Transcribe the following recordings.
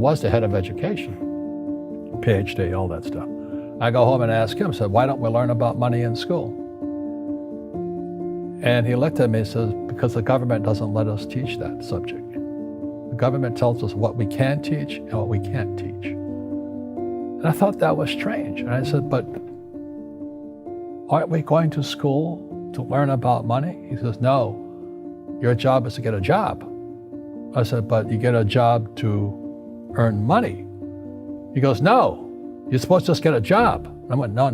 Was the head of education, PhD, all that stuff. I go home and ask him, said, why don't we learn about money in school? And he looked at me and says, because the government doesn't let us teach that subject. The government tells us what we can teach and what we can't teach. And I thought that was strange. And I said, but aren't we going to school to learn about money? He says, no, your job is to get a job. I said, but you get a job to earn money. He goes, no, you're supposed to just get a job. I went, no.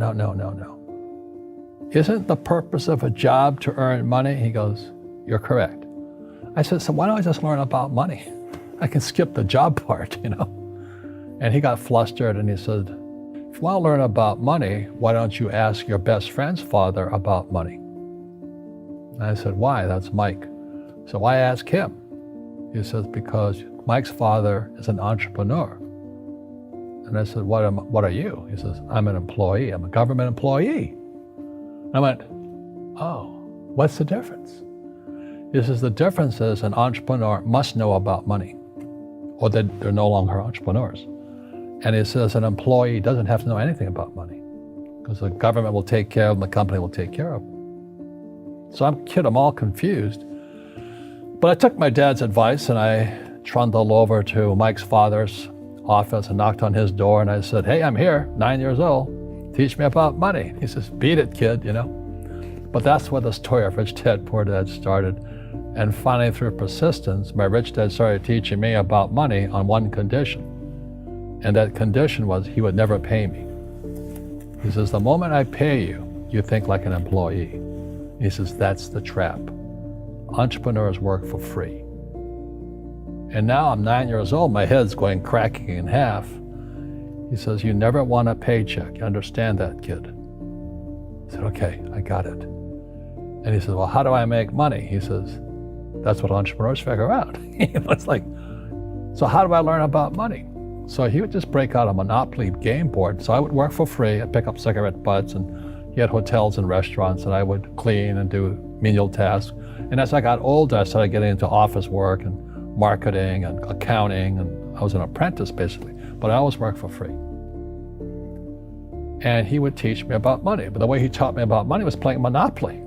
Isn't the purpose of a job to earn money? He goes, you're correct. I said, so why don't I just learn about money? I can skip the job part, And he got flustered and he said, if you want to learn about money, why don't you ask your best friend's father about money? And I said, why? That's Mike. So why ask him? He says, because Mike's father is an entrepreneur. And I said, what are you? He says, I'm an employee. I'm a government employee. I went, oh, what's the difference? He says, the difference is an entrepreneur must know about money, or they're no longer entrepreneurs. And he says an employee doesn't have to know anything about money because the government will take care of them, the company will take care of them. So I'm all confused. But I took my dad's advice and I trundled over to Mike's father's office and knocked on his door and I said, hey, I'm here, 9 years old. Teach me about money. He says, beat it, kid, But that's where the story of Rich Dad, Poor Dad started. And finally, through persistence, my rich dad started teaching me about money on one condition. And that condition was he would never pay me. He says, the moment I pay you, you think like an employee. He says, that's the trap. Entrepreneurs work for free. And now I'm 9 years old, my head's cracking in half. He says, you never want a paycheck. You understand that, kid? I said, okay, I got it. And he says, well, how do I make money? He says, that's what entrepreneurs figure out. It's like, so how do I learn about money? So he would just break out a Monopoly game board. So I would work for free. I'd pick up cigarette butts, and he had hotels and restaurants, and I would clean and do menial tasks. And as I got older, I started getting into office work and marketing and accounting, and I was an apprentice basically, but I always worked for free. And he would teach me about money, but the way he taught me about money was playing Monopoly.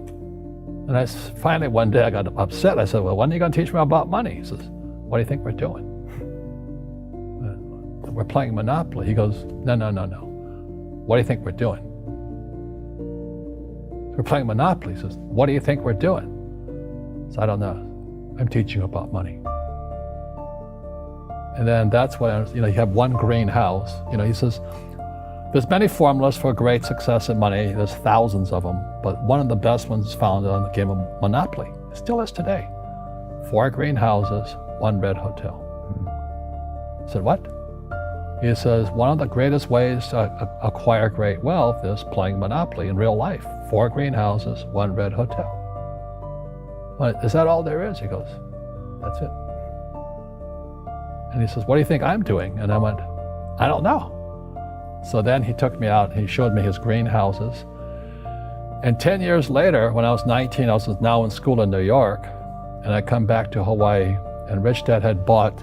And finally one day I got upset. I said, well, when are you going to teach me about money? He says, what do you think we're doing? We're playing Monopoly. He goes, no. What do you think we're doing? We're playing Monopoly. He says, what do you think we're doing? So I don't know. I'm teaching you about money. And then that's when, you have one green house. He says, there's many formulas for great success in money. There's thousands of them, but one of the best ones is found on the game of Monopoly. It still is today. 4 green houses, 1 red hotel. I said, what? He says, one of the greatest ways to acquire great wealth is playing Monopoly in real life. 4 green houses, 1 red hotel. But is that all there is? He goes, that's it. And he says, what do you think I'm doing? And I went, I don't know. So then he took me out and he showed me his greenhouses. And 10 years later, when I was 19, I was now in school in New York, and I come back to Hawaii, and Rich Dad had bought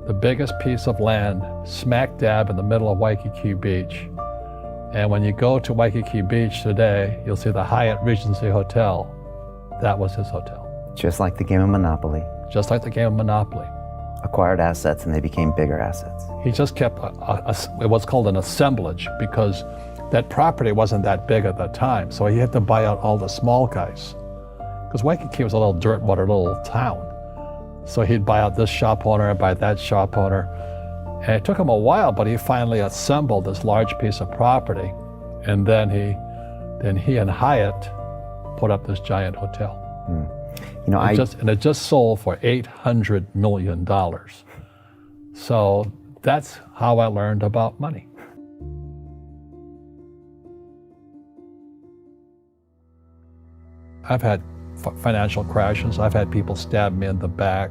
the biggest piece of land smack dab in the middle of Waikiki Beach. And when you go to Waikiki Beach today, you'll see the Hyatt Regency Hotel. That was his hotel. Just like the game of Monopoly. Just like the game of Monopoly. Acquired assets and they became bigger assets. He just kept what's called an assemblage, because that property wasn't that big at the time. So he had to buy out all the small guys. Because Waikiki was a little dirtwater little town. So he'd buy out this shop owner and buy that shop owner. And it took him a while, but he finally assembled this large piece of property. And then he and Hyatt put up this giant hotel. It just sold for $800 million. So that's how I learned about money. I've had financial crashes. I've had people stab me in the back,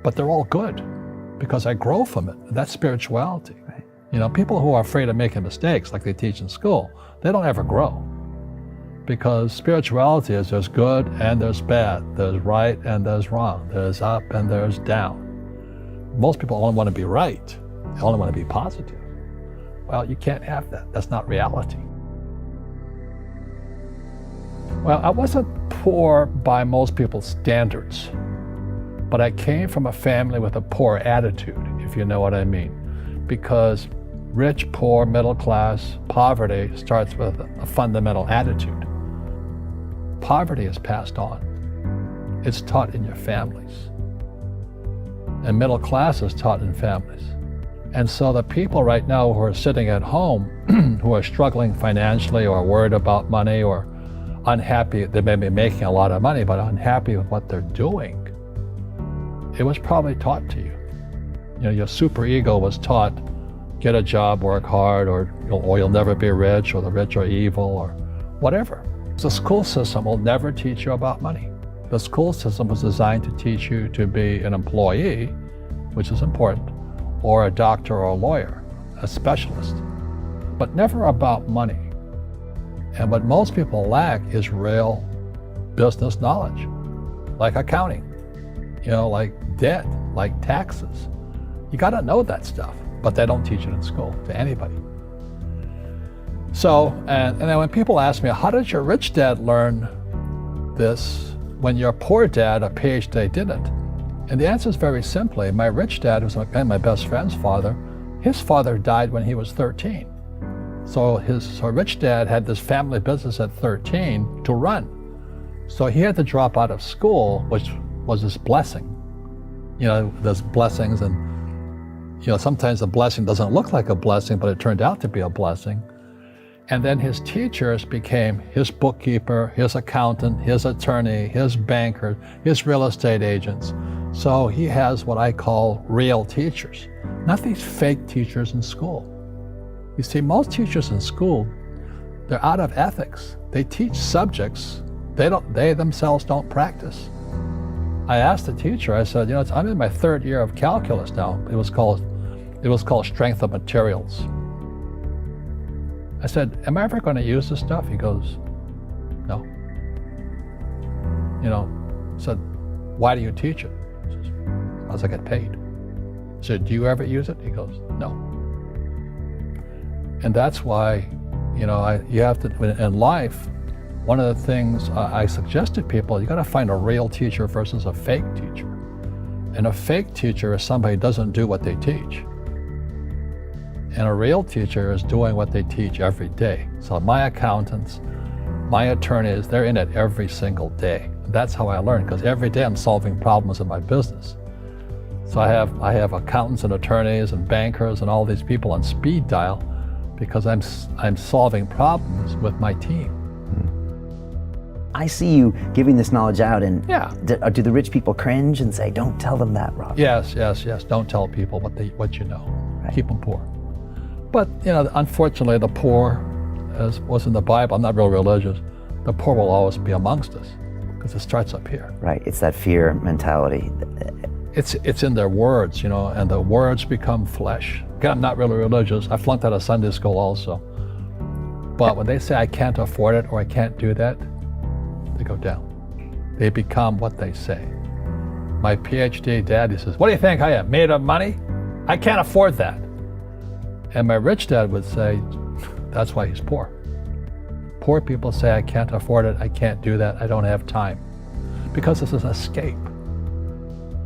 but they're all good because I grow from it. That's spirituality. Right. People who are afraid of making mistakes, like they teach in school, they don't ever grow. Because spirituality is there's good and there's bad, there's right and there's wrong, there's up and there's down. most people only want to be right. They only want to be positive. Well, you can't have that. That's not reality. Well, I wasn't poor by most people's standards, but I came from a family with a poor attitude, if you know what I mean. Because rich, poor, middle class, poverty starts with a fundamental attitude. Poverty is passed on. It's taught in your families. And middle class is taught in families. And so the people right now who are sitting at home, who are struggling financially or worried about money or unhappy, they may be making a lot of money, but unhappy with what they're doing, it was probably taught to you. You know, your superego was taught, get a job, work hard, or you'll never be rich, or the rich are evil, or whatever. The school system will never teach you about money. The school system was designed to teach you to be an employee, which is important, or a doctor or a lawyer, a specialist, but never about money. And what most people lack is real business knowledge, like accounting, like debt, like taxes. You got to know that stuff, but they don't teach it in school to anybody. So, and then when people ask me, how did your rich dad learn this when your poor dad, a PhD, didn't? And the answer is very simply, my rich dad, who's my best friend's father, his father died when he was 13. So his rich dad had this family business at 13 to run. So he had to drop out of school, which was his blessing. There's blessings, and sometimes the blessing doesn't look like a blessing, but it turned out to be a blessing. And then his teachers became his bookkeeper, his accountant, his attorney, his banker, his real estate agents. So he has what I call real teachers, not these fake teachers in school. You see, most teachers in school, they're out of ethics. They teach subjects they themselves don't practice. I asked the teacher, I said, I'm in my third year of calculus now. It was called strength of materials. I said, am I ever going to use this stuff? He goes, no. I said, why do you teach it? He says, because I get paid. I said, do you ever use it? He goes, no. And that's why, you have to, in life, one of the things I suggest to people, you got to find a real teacher versus a fake teacher. And a fake teacher is somebody who doesn't do what they teach. And a real teacher is doing what they teach every day. So my accountants, my attorneys, they're in it every single day. That's how I learn, because every day I'm solving problems in my business. So I have accountants and attorneys and bankers and all these people on speed dial because I'm solving problems with my team. I see you giving this knowledge out, and yeah. Do the rich people cringe and say, don't tell them that, Rob? Yes. Don't tell people what you know. Right. Keep them poor. But, unfortunately, the poor, as was in the Bible, I'm not real religious, the poor will always be amongst us because it starts up here. Right, it's that fear mentality. It's in their words, and the words become flesh. Again, I'm not really religious. I flunked out of Sunday school also. But when they say I can't afford it or I can't do that, they go down. They become what they say. My PhD dad, he says, what do you think I am, made of money? I can't afford that. And my rich dad would say, that's why he's poor. Poor people say, I can't afford it, I can't do that, I don't have time. Because it's an escape.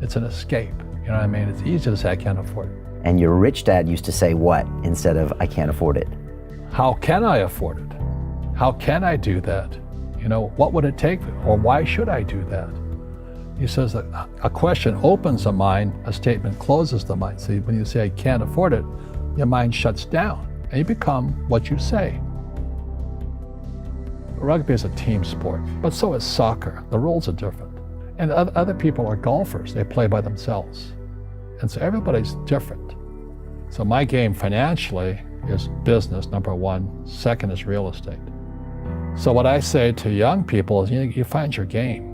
It's an escape, you know what I mean? It's easy to say, I can't afford it. And your rich dad used to say what instead of, I can't afford it? How can I afford it? How can I do that? What would it take, or why should I do that? He says that a question opens the mind, a statement closes the mind. See, when you say, I can't afford it, your mind shuts down, and you become what you say. Rugby is a team sport, but so is soccer. The rules are different. And other people are golfers. They play by themselves. And so everybody's different. So my game financially is business, number one. Second is real estate. So what I say to young people is, you find your game.